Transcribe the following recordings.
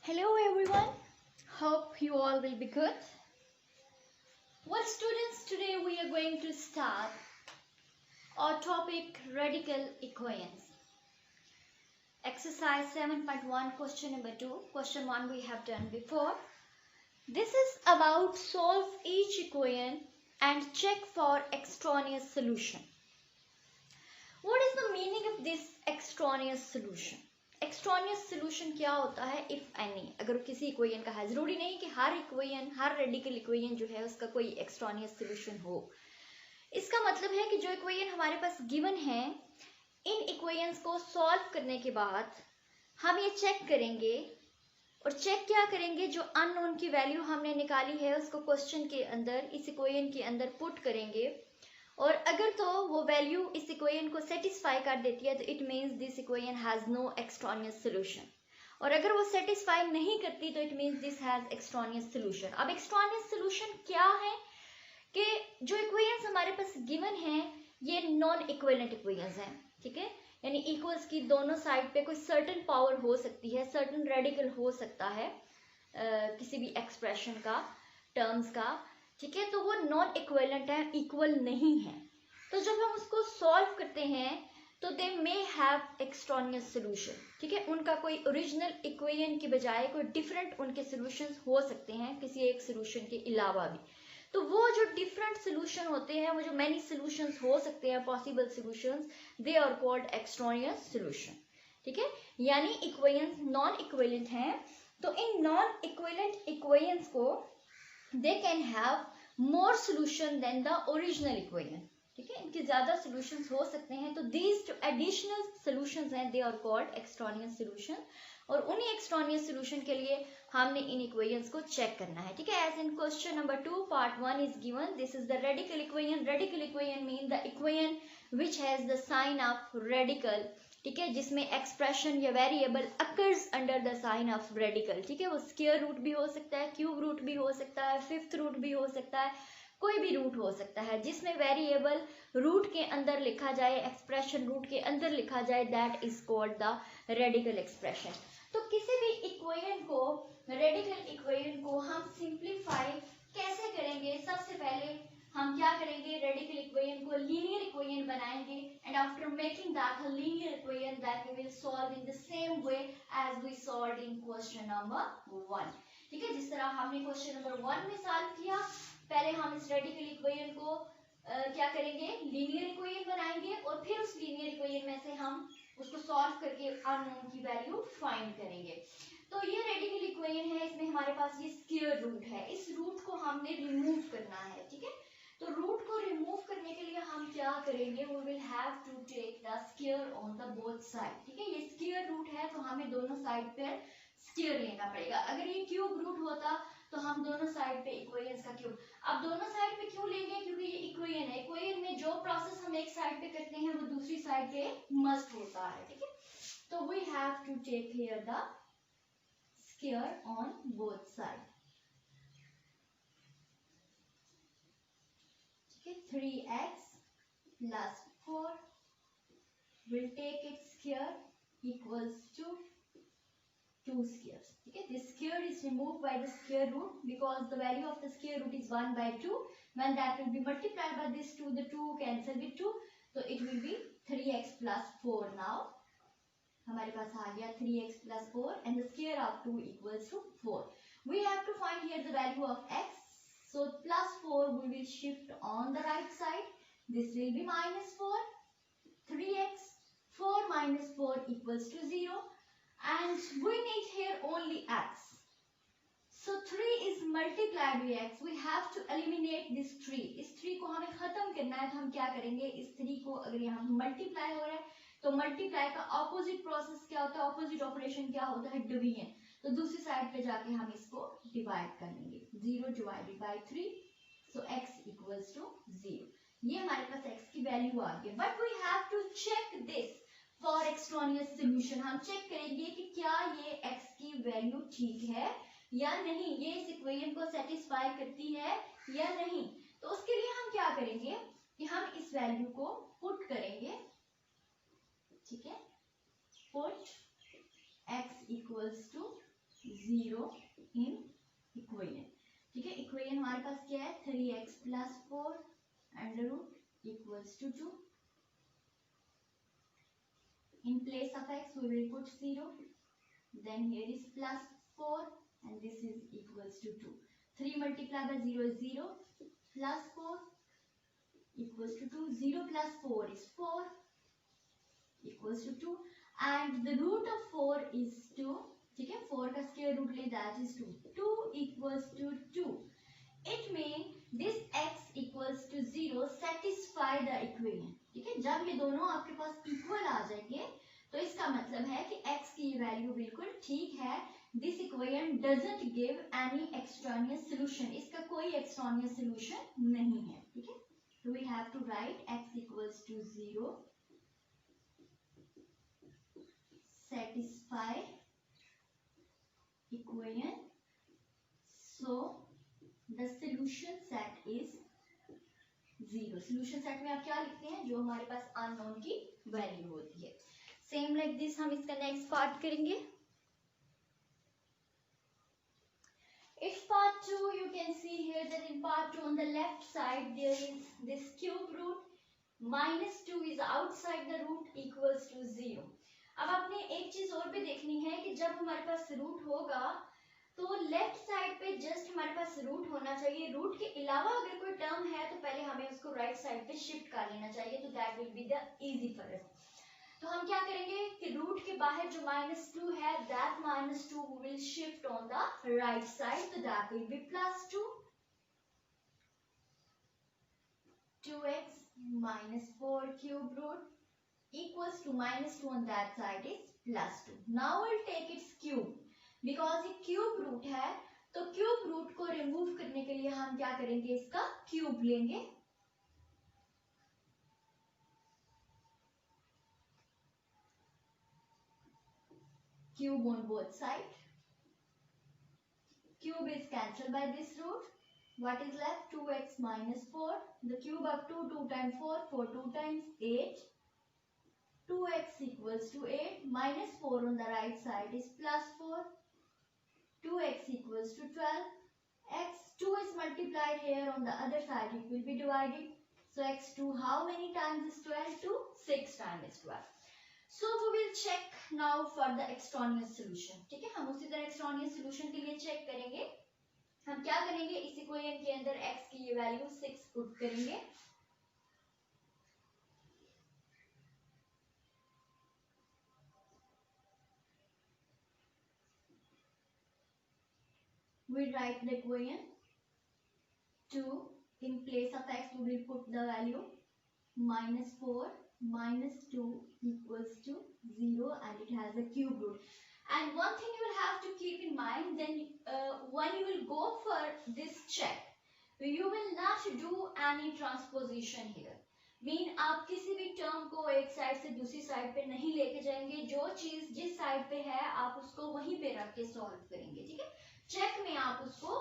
Hello everyone, hope you all will be good. Well students, today we are going to start our topic radical equations. Exercise 7.1 question number 2. Question 1 we have done before. This is about solve each equation and check for extraneous solution. What is the meaning of this extraneous solution? Extraneous solution क्या होता है if any? अगर किसी equation का है, जरूरी नहीं कि हर इक्वेशन, हर रेडिकल इक्वेशन जो है उसका कोई एक्सट्रानियस सोल्यूशन हो। इसका मतलब है कि जो इक्वेशन हमारे पास गिवन है, इन इक्वेशंस को सॉल्व करने के बाद हम ये चेक करेंगे, और चेक क्या करेंगे, जो अननोन की वैल्यू हमने निकाली है उसको क्वेश्चन के अंदर, इस इक्वेशन के अंदर पुट करेंगे, और अगर तो वो वैल्यू इस इक्वेशन को सेटिस्फाई कर देती है तो it means this equation has no extraneous solution, और अगर वो सेटिस्फाई नहीं करती तो it means this has extraneous solution. अब एक्सट्रानियस सोल्यूशन क्या है कि जो इक्वेशंस हमारे पास गिवन है ये नॉन इक्विवेलेंट इक्वेशंस हैं, ठीक है, यानी इक्वल्स की दोनों साइड पे कोई सर्टेन पावर हो सकती है, सर्टेन रेडिकल हो सकता है किसी भी एक्सप्रेशन का, टर्म्स का, ठीक है, तो वो नॉन इक्विवेलेंट है, इक्वल नहीं है। तो जब हम उसको सॉल्व करते हैं तो दे मे हैव एक्सट्रानियस सोल्यूशन, ठीक है, उनका कोई ओरिजिनल इक्वेशन की बजाय कोई डिफरेंट उनके सोल्यूशंस हो सकते हैं किसी एक सोल्यूशन के अलावा भी। तो वो जो डिफरेंट सोल्यूशन होते हैं, वो जो मैनी सोल्यूशंस हो सकते हैं, possible solutions, they are called extraneous solution, ठीक है, यानी इक्वेशंस नॉन इक्विवेलेंट हैं। तो इन नॉन इक्विवेलेंट इक्वेशंस को they can have more solution than the original equation, ठीक है, इनके ज्यादा solutions हो सकते हैं। तो these जो additional solutions हैं they are called extraneous solution, और उन्हीं extraneous solution के लिए हमने इन equations को check करना है, ठीक है। as in question number 2 part 1 is given, this is the radical equation. Radical equation mean the equation which has the sign of radical, ठीक है, जिसमें एक्सप्रेशन या variable occurs under the sign of radical, ठीक है, वो square root भी हो सकता है, क्यूब रूट भी हो सकता है, फिफ्थ रूट भी हो सकता है, कोई भी रूट हो सकता है, जिसमें वेरिएबल रूट के अंदर लिखा जाए, एक्सप्रेशन रूट के अंदर लिखा जाए, that is called the radical expression. तो किसी भी इक्वेशन को, रेडिकल इक्वेशन को हम सिंप्लीफाई कैसे करेंगे? सबसे पहले हम क्या करेंगे, रेडिकल इक्वेशन को लीनियर इक्वेशन बनाएंगे, and after making that a linear equation that we will solve in the same way as we solve in question number 1, ठीक है। जिस तरह हमने क्वेश्चन नंबर 1 में सॉल्व किया, पहले हम इस रेडिकल इक्वेशन को क्या करेंगे, लीनियर इक्वेशन बनाएंगे, और फिर उस लीनियर इक्वेशन में से हम उसको सॉल्व करके अननोन की वैल्यू फाइंड करेंगे। तो ये रेडिकल इक्वेशन है, इसमें हमारे पास ये स्क्वायर रूट है, इस रूट को हमने रिमूव करना है, ठीक है। तो रूट को रिमूव करने के लिए हम क्या करेंगे, we will have to take the square on the both side, ठीक है, ये स्क्वायर रूट है तो हमें दोनों साइड पे स्क्वायर लेना पड़ेगा। अगर ये क्यूब रूट होता तो हम दोनों साइड पे इक्वेशंस का क्यूब, अब दोनों साइड पे क्यों लेंगे, क्योंकि ये इक्वेशन है, इक्वेशन में जो प्रोसेस हम एक साइड पे करते हैं वो दूसरी साइड पे मस्ट होता है, ठीक है। तो we have to take here the square on both side, 3x plus 4 will take its square equals to 2 squares, okay, this square is removed by the square root because the value of the square root is 1 by 2. When that will be multiplied by this 2, the 2 cancel with 2, so it will be 3x plus 4. now हमारे पास आ गया 3x plus 4 and the square of 2 equals to 4. we have to find here the value of x. So plus 4 we will shift on the right side. This will be minus 4. 3x, 4 minus 4 equals to 0. And we need here only x. So 3 is multiplied by x. We have to eliminate this 3. इस 3 को हमें खत्म करना है, तो हम क्या करेंगे, इस 3 को अगर यहाँ मल्टीप्लाई हो रहा है तो मल्टीप्लाई का ऑपोजिट प्रोसेस क्या होता है, ऑपोजिट ऑपरेशन क्या होता है, डिवीजन। तो दूसरी साइड पे जाके हम इसको डिवाइड कर लेंगे, 0 divided by 3, so x equals to 0। ये हमारे पास x की वैल्यू आ गई, but we have to check this for extraneous solution. हम चेक करेंगे कि क्या ये x की वैल्यू ठीक है या नहीं, ये इस इक्वेशन को सेटिस्फाई करती है या नहीं। तो उसके लिए हम क्या करेंगे कि हम इस वैल्यू को पुट करेंगे, ठीक है, put x equals to 0 in equation. ठीक है, इक्वेशन हमारे पास क्या है 3x plus 4 under root equals to 2। In place of x we will put 0, then here is plus 4 and this is equals to 2. 3 multiplied by 0 is 0, plus 4 equals to 2. 0 plus 4 is 4 equals to 2 and the root of 4 is 2. ठीक है, 4 का square root ले that is 2. 2 equals to 2. It means this x equals to 0 satisfy the equation. ठीक है, जब ये दोनों आपके पास इक्वल आ जाएंगे तो इसका मतलब है कि x की वैल्यू बिल्कुल ठीक है। This equation doesn't give any extraneous solution, इसका कोई एक्सट्रानियस सॉल्यूशन नहीं है। ठीक है, तो we have to write x equals to 0 satisfy equation, so the solution set is 0. solution set में आप क्या लिखते हैं, जो हमारे पास अननोन की वैल्यू होती है। सेम लाइक दिस हम इसका नेक्स्ट पार्ट करेंगे। If part 2 you can see here that in part 2 on the left side there is this cube root, minus 2 is outside the root equals to 0. अब आपने एक चीज और भी देखनी है कि जब हमारे पास रूट होगा तो लेफ्ट साइड पे जस्ट हमारे पास रूट होना चाहिए। रूट के अलावा अगर कोई टर्म है तो पहले हमें उसको राइट साइड पे शिफ्ट कर लेना चाहिए, तो that will be the easy for us. तो हम क्या करेंगे कि रूट के बाहर जो -2 है that -2 will shift on the right side, तो that will be +2। 2x minus 4 cube root equals to -2 on that side is +2. Now we'll take its cube because ये क्यूब रूट है, तो क्यूब रूट को remove करने के लिए हम क्या करेंगे, इसका क्यूब लेंगे। Cube on both sides. Cube is cancelled by this root. What is left? 2x minus 4. The cube of 2, 2 times 4, 4 2 times 8. 2x equals to 8. Minus 4 on the right side is plus 4. 2x equals to 12. X 2 is multiplied here on the other side. It will be divided. So x2 how many times is 12? 2. 6 times is 12. So we will check now for the extraneous solution. ठीक है, हम उसी तरह extraneous solution के लिए check करेंगे। हम क्या करेंगे, इस इक्वेशन के अंदर x की ये वैल्यू 6 पुट करेंगे। We write the equation 2 in place of x we will put the value -4 minus 2 equals to 0 and it has a cube root. And one thing you will have to keep in mind, then when you will go for this check, you will not do any transposition here. Mean आप किसी भी term को एक side से दूसरी side पे नहीं लेके जाएंगे, जो चीज जिस साइड पे है आप उसको वहीं पे रख के सॉल्व करेंगे। ठीक है, चेक में आप उसको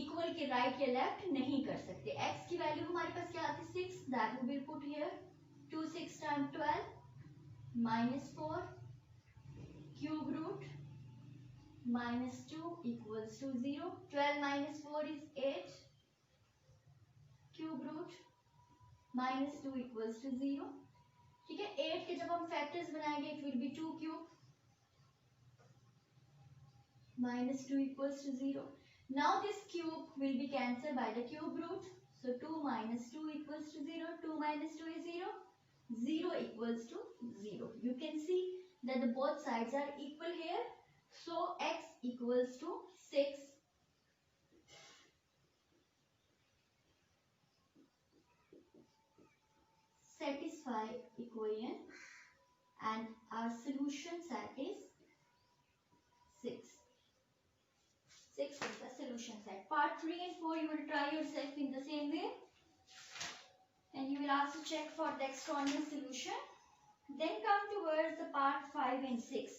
इक्वल के राइट या लेफ्ट नहीं कर सकते। x की वैल्यू हमारे पास क्या आती है 6, that will B put here 2 6 times 12 minus 4 cube root minus 2 equals to 0. 12 minus 4 is 8 cube root minus 2 equals to 0. ठीक है, 8 के जब हम फैक्टर्स बनाएंगे it will be 2 cube minus 2 equals to 0. Now this cube will be cancelled by the cube root. So 2 minus 2 equals to 0. 2 minus 2 is 0. 0 equals to 0. You can see that the both sides are equal here. So x equals to 6. Satisfy equation and our solution set is 6. 6 is the solution set. Part 3 and 4 you will try yourself in the same way. And you will also check for the extraneous solution. Then come towards the part 5 and 6.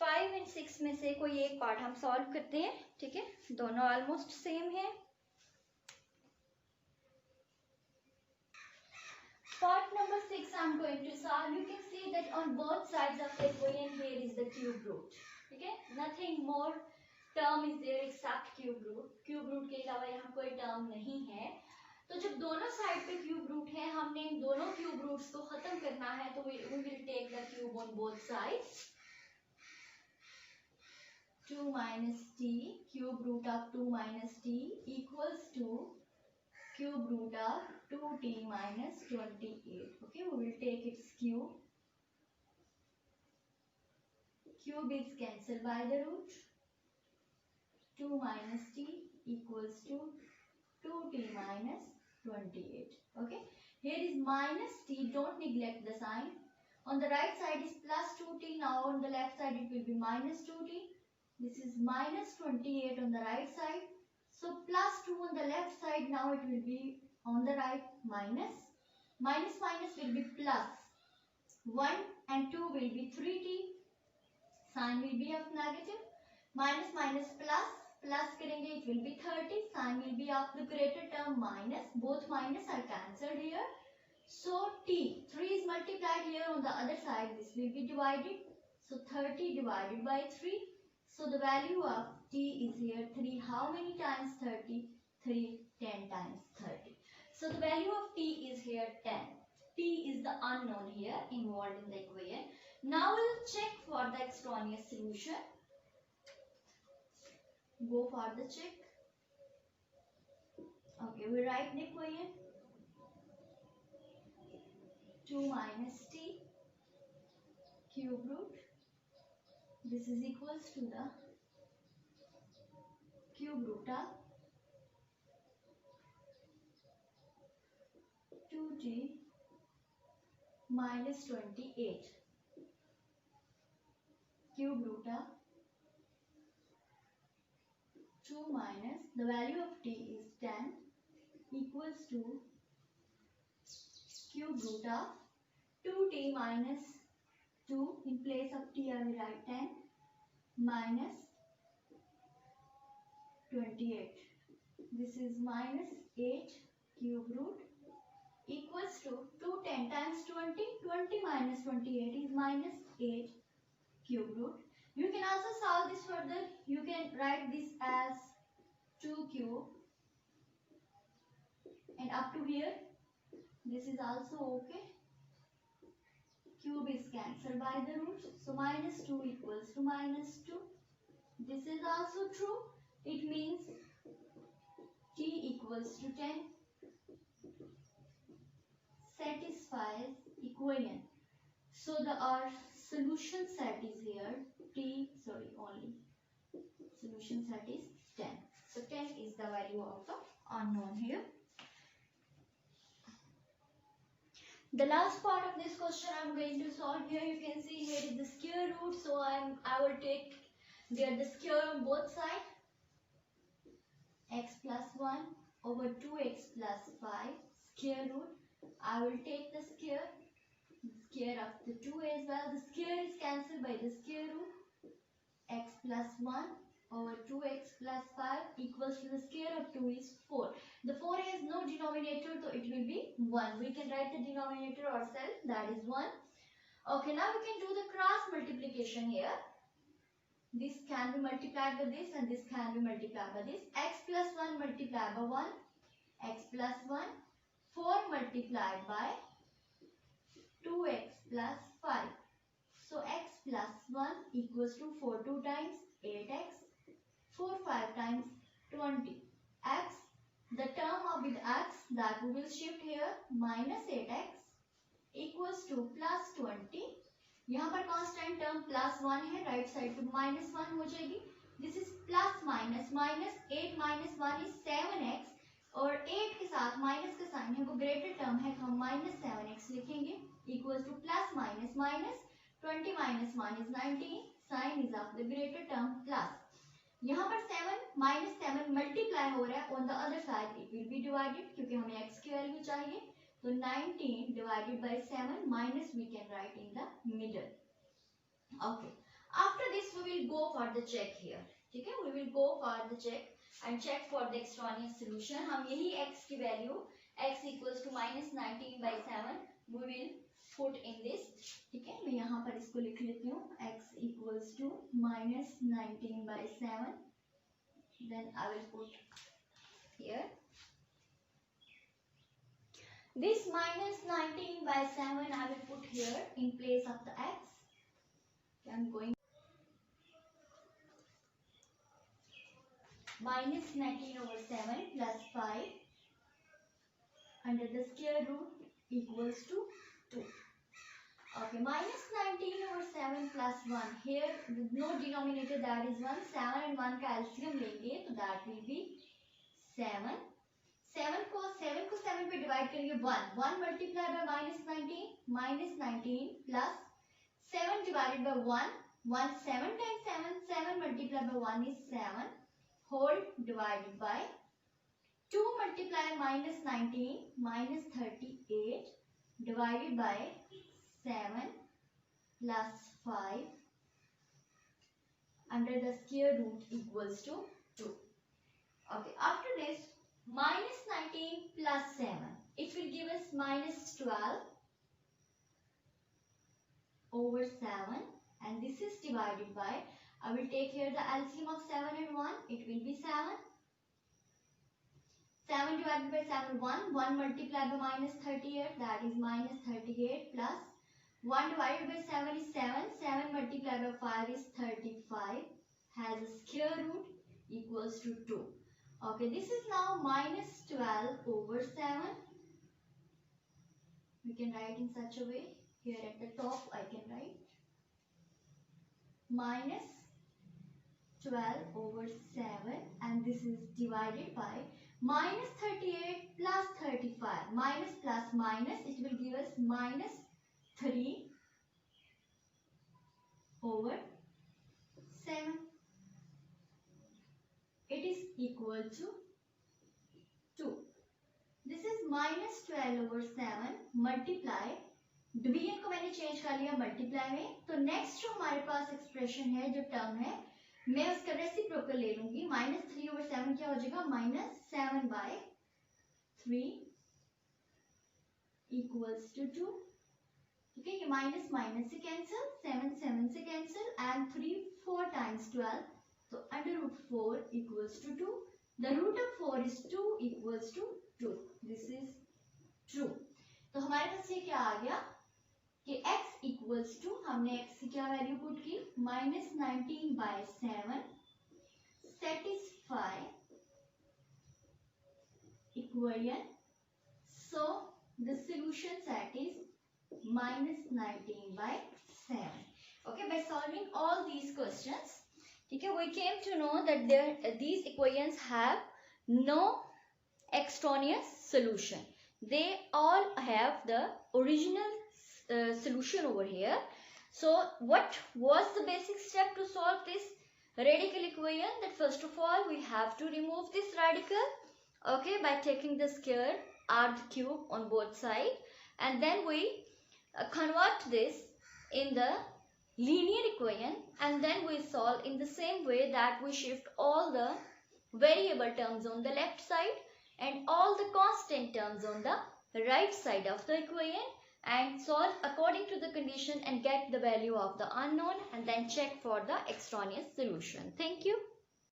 5 and 6 में से कोई एक part हम solve करते हैं। ठीक है, दोनों ऑलमोस्ट सेम है। Part number 6 I am going to solve. You can see that on both sides of the equation here is the cube root. ठीक है, nothing more term is there except cube root, cube root के अलावा यहाँ कोई term नहीं है। तो जब दोनों साइड पे क्यूब रूट है, हमने इन दोनों क्यूब रूट्स को खत्म करना है, तो we will take the cube on both sides. 2 minus t, cube root of 2 minus t equals to cube root of 2t minus 28. Okay, we will take its cube. Cube is cancelled by the root. 2 minus t equals to 2t minus 28. Okay, here is minus t, don't neglect the sign. On the right side is plus 2t, now on the left side it will be minus 2t. This is minus 28 on the right side. So plus 2 on the left side, now it will be on the right minus. Minus minus will be plus. 1 and 2 will be 3t. Sign will be of negative. Minus minus plus. Plus करेंगे it will be 30. Sign will be of the greater term minus. Both minus are cancelled here. So t. 3 is multiplied here on the other side. This will be divided. So 30 divided by 3. So the value of t is here 3. How many times 30? 3, 10 times 30. So the value of t is here 10. T is the unknown here involved in the equation. Now we'll check for the extraneous solution. Go for the check. Okay, we write the equation. 2 minus t cube root. This is equals to the cube root of 2t minus 28. Cube root of 2 minus, the value of t is 10, equals to cube root of 2t minus 2, in place of t I will write 10, minus 28. This is minus 8 cube root equals to 2 10 times 20. 20 minus 28 is minus 8 cube root. You can also solve this further. You can write this as 2 cube and up to here. This is also okay. Cube is cancelled by the roots. So minus 2 equals to minus 2. This is also true. It means t equals to 10. Satisfies equation. So our solution set is here. Only solution set is 10. So 10 is the value of the unknown here. The last part of this question I'm going to solve here. You can see here is the square root. So I will take there the square on both sides. X plus 1 over 2x plus 5 square root. I will take the square of the 2 as well. The square is cancelled by the square root. X plus 1 over 2x plus 5 equals to the square of 2 is 4. The 4 has no denominator, so it will be 1. We can write the denominator ourselves, that is 1. Okay, now we can do the cross multiplication here. This can be multiplied by this and this can be multiplied by this. X plus 1 multiplied by 1. X plus 1. 4 multiplied by 2x plus 5. So x plus 1 equals to 4 2 times 8x. 4 5 times 20. X, the term of with x that we will shift here, minus 8x equals to plus 20. यहाँ पर constant term plus 1 है, right side पे minus 1 हो जाएगी. This is plus minus minus 8 minus 1 is 7x और 8 के साथ minus का साइन है वो ग्रेटर टर्म है तो हम माइनस 7x लिखेंगे equals to plus minus minus 20 minus 1 is 19. Sign is of the greater term plus. यहाँ पर 7 माइनस 7 मल्टीप्लाई हो रहा है, on the other side it will be divided क्योंकि हमें x की वैल्यू चाहिए. So 19 divided by 7 minus we can write in the middle. Okay. After this we will go for the check here. Okay, we will go for the check and check for the extraneous solution. हम यही x की value x equals to minus 19 by 7 we will put in this. ठीक है, मैं यहाँ पर इसको लिख लेती हूँ. X equals to minus 19/7. Then I will put here. This minus 19/7 I will put here in place of the X. I am going minus 19/7 plus 5 under the square root equals to 2. Okay, minus 19/7 plus 1. Here with no denominator, that is 1. 7 and 1 का LCM लेंगे तो that will be 7. 7 को 7 पे divide करेंगे 1. 1 multiplied by minus 19 plus 7 divided by 1. 1 7 times 7. 7 multiplied by 1 is 7. Whole divided by 2 multiplied minus 19 minus 38 divided by 7 plus 5 under the square root equals to 2. Okay, after this minus 19 plus 7, it will give us minus 12 over 7, and this is divided by, I will take here the LCM of 7 and 1, it will be 7. 7 divided by 7, 1. 1 multiplied by minus 38, that is minus 38 plus 1 divided by 7 is 7. 7 multiplied by 5 is 35. Has a square root equals to 2. Okay, this is now minus 12 over 7. We can write in such a way. Here at the top I can write minus 12 over 7, and this is divided by minus 38 plus 35. Minus plus minus, it will give us minus 3 over 7. It is equal to 2. This is minus 12 over 7 multiply, division को मैंने change कर लिया multiply में, तो next जो हमारे पास expression है, जो टर्म है, मैं उसका रेसिप्रोकल ले लूंगी. minus 3 over 7 क्या हो जाएगा, minus 7/3 equals to 2. ठीक है, ये माइनस माइनस से कैंसिल, 7 7 से कैंसिल, एंड 3 4 times 12, तो under root 4 equals to 2. The root of 4 is 2 equals to 2. This is true. तो हमारे पास ये क्या आ गया कि x equals to, हमने x की क्या वैल्यू पुट की, minus 19/7 satisfy equation. So the solution set is minus 19/7. Okay, by solving all these questions, okay, we came to know that these equations have no extraneous solution. They all have the original solution over here. So what was the basic step to solve this radical equation? That first of all we have to remove this radical, okay, by taking the square r the cube on both sides, and then we convert this in the linear equation, and then we solve in the same way that we shift all the variable terms on the left side and all the constant terms on the right side of the equation, and solve according to the condition and get the value of the unknown, and then check for the extraneous solution. Thank you.